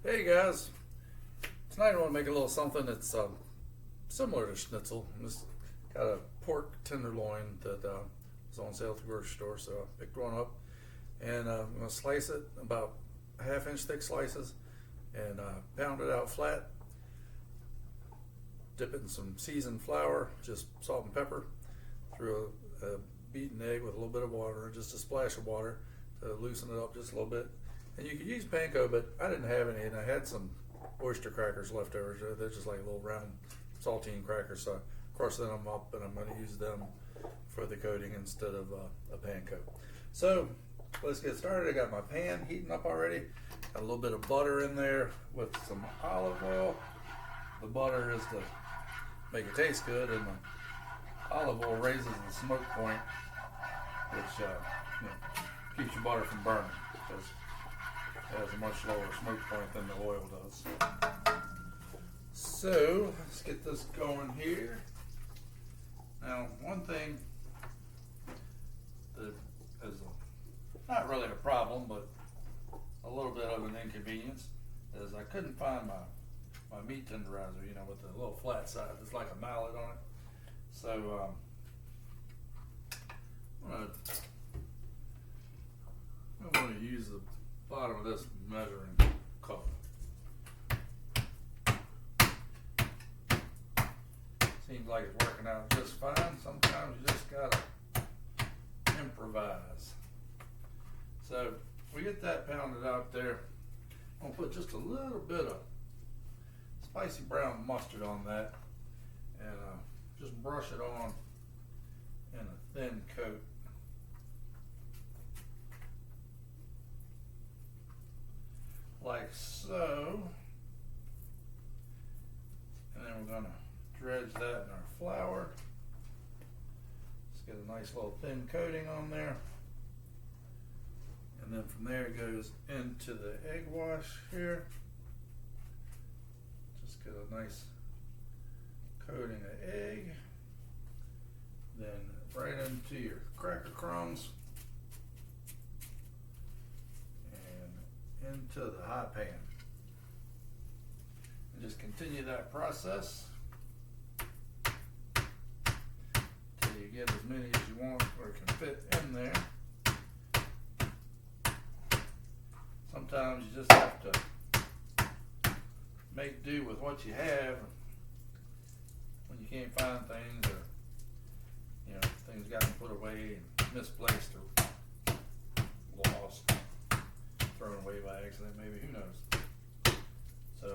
Hey guys, tonight I want to make a little something that's similar to schnitzel. This got a pork tenderloin that was on sale at the grocery store, so I picked one up and I'm going to slice it about half-inch thick slices and pound it out flat. Dip it in some seasoned flour, just salt and pepper, through a beaten egg with a little bit of water, just a splash of water to loosen it up just a little bit. And you could use panko, but I didn't have any, and I had some oyster crackers left over. They're just like little round saltine crackers, so I crushed them up, and I'm going to use them for the coating instead of a panko. So let's get started. I got my pan heating up already. Got a little bit of butter in there with some olive oil. The butter is to make it taste good, and the olive oil raises the smoke point, which keeps your butter from burning, because it has a much lower smoke point than the oil does. So let's get this going here. Now, one thing that is not really a problem, but a little bit of an inconvenience, is I couldn't find my meat tenderizer, with the little flat side. It's like a mallet on it. So I'm going to use the bottom of this measuring cup. Seems like it's working out just fine. Sometimes you just gotta improvise. So we get that pounded out there. I'm gonna put just a little bit of spicy brown mustard on that, and just brush it on in a thin coat. Like so. And then we're gonna dredge that in our flour. Let's get a nice little thin coating on there. And then from there it goes into the egg wash here. Just get a nice coating of egg. Then right into your cracker crumbs. And into the hot pan. And just continue that process till you get as many as you want or can fit in there. Sometimes you just have to make do with what you have when you can't find things, or things gotten put away and misplaced or lost, thrown away by accident, maybe, who knows. So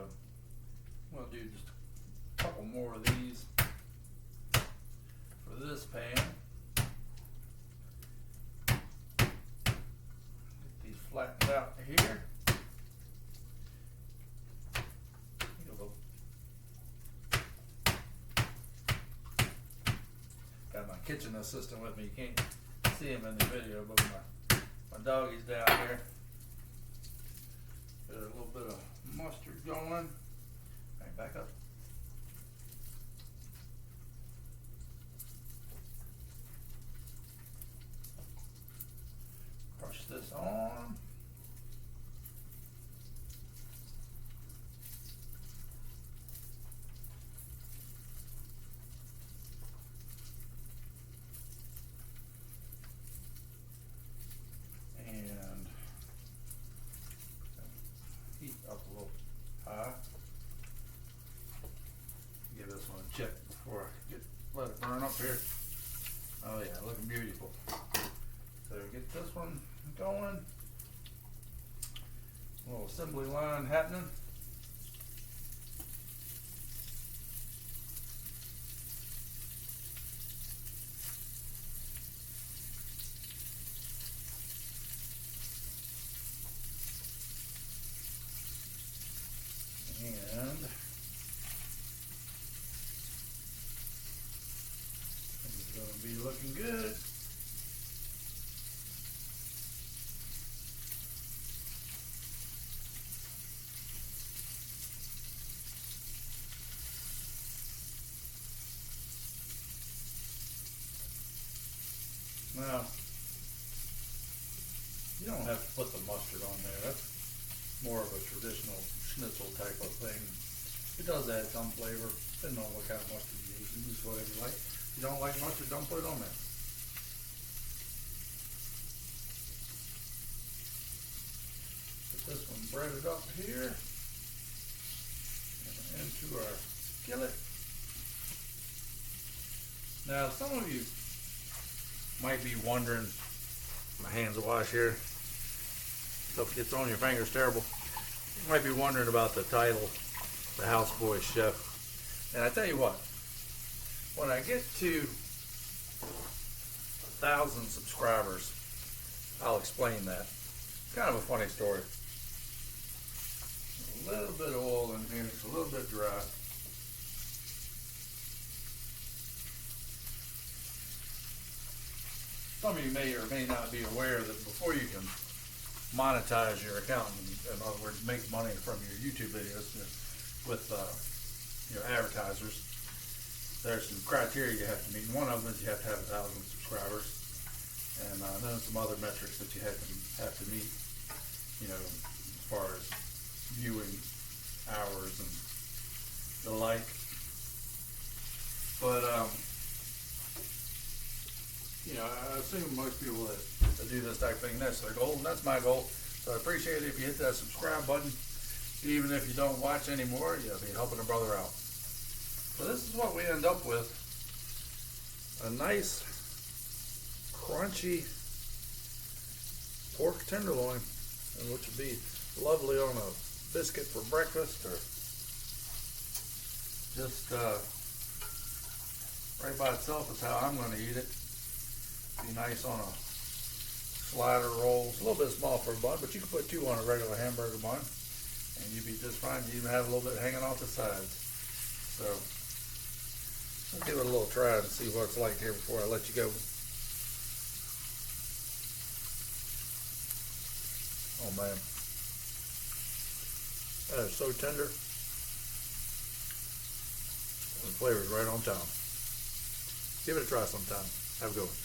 I'm going to do just a couple more of these for this pan. Get these flattened out here. Got my kitchen assistant with me. You can't see him in the video, but my doggy's down here. Get a little bit of mustard going. All right, back up. Brush this on. And heat up a little high. Give this one a check before I let it burn up here. Oh yeah, looking beautiful. So get this one going. A little assembly line happening. And it's going to be looking good. Now, you don't have to put the mustard on there. more of a traditional schnitzel type of thing. It does add some flavor, depending on what kind of mustard you use. You use whatever you like. If you don't like mustard, don't put it on there. Put this one breaded up here and into our skillet. Now, some of you might be wondering, my hands will wash here. Stuff gets on your fingers, terrible. You might be wondering about the title, the Houseboy Chef. And I tell you what, when I get to 1,000 subscribers, I'll explain that. Kind of a funny story. A little bit of oil in here, it's a little bit dry. Some of you may or may not be aware that before you can monetize your account, in other words, make money from your YouTube videos with your advertisers, there's some criteria you have to meet. One of them is you have to have 1,000 subscribers, and then some other metrics that you have to meet, as far as viewing hours and the like. But I assume most people that do this type of thing, that's their goal, and that's my goal. So I appreciate it if you hit that subscribe button. Even if you don't watch anymore, you'll be helping a brother out. So this is what we end up with. A nice, crunchy pork tenderloin, and which would be lovely on a biscuit for breakfast, or just right by itself is how I'm going to eat it. Be nice on a slider roll. It's a little bit small for a bun, but you can put 2 on a regular hamburger bun, and you'd be just fine. You even have a little bit hanging off the sides. So let's give it a little try and see what it's like here before I let you go. Oh man, that is so tender. The flavor is right on time. Give it a try sometime. Have a good one.